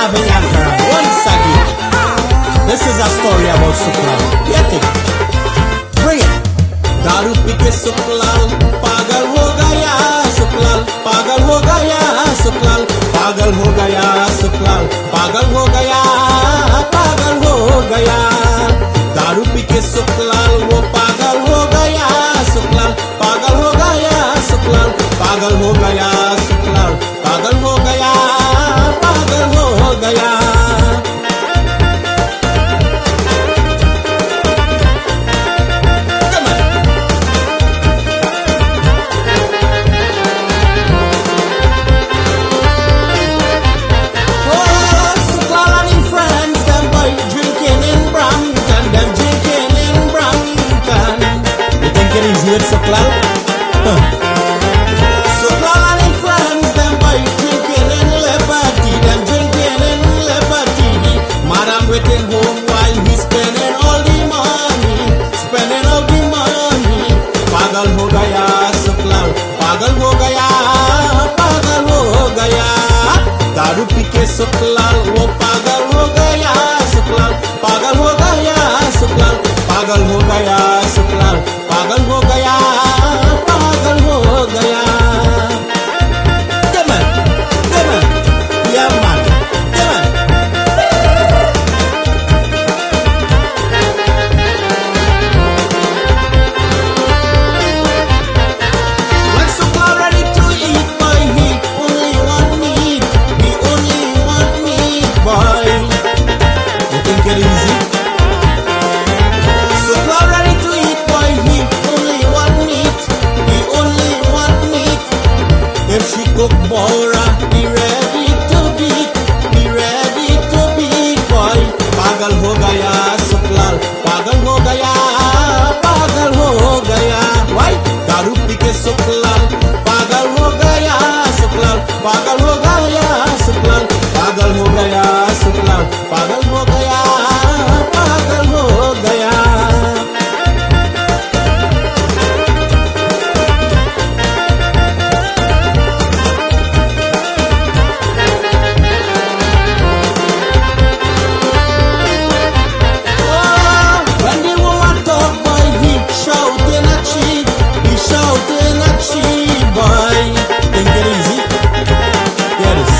Avianca once again. This is a story about Suklal. Get it? Bring it. दारू पी के सुकलाल पागल हो गया सुकलाल पागल हो गया सुकलाल पागल हो गया सुकलाल पागल हो गया पागल हो गया दारू पी के सुकलाल वो पागल हो गया सुकलाल पागल हो गया सुकलाल पागल हो गया सुकलाल पागल हो गया पागल हो गया with Suklal. Suklal and his friends, them boy drinking in liberty, them drinking in liberty. Madam waiting home while he's spending all the money, spending all the money. Pagal ho gaya Suklal, pagal ho gaya, pagal ho gaya. दारू पी के Suklal, वो पागल हो गया Suklal, पागल हो गया Suklal, पागल हो गया Suklal, पागल हो गया पागल हो गया Come on, yeah man, come on. When Suklal ready to eat, boy, he only want meat, he only want meat, boy. You think it easy? Suklal ready to eat, boy, he only want meat, he only want meat. If she cook bora, be ready to beat, be ready to beat, boy. Pagal ho gaya Suklal, pagal ho gaya, pagal ho gaya. Why? दारू पी के Suklal, pagal ho gaya Suklal, pagal ho gaya Suklal, pagal ho gaya Suklal, pagal ho gaya, pagal ho gaya. When the woman talk, boy, he shouting at she, boy. Think it easy? Get this.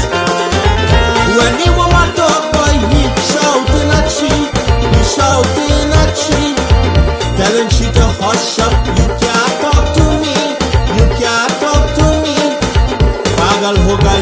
When the woman talk, boy, he shouting at she, telling she to hush up. You can't talk to me, you can't talk to me. Pagal ho gaya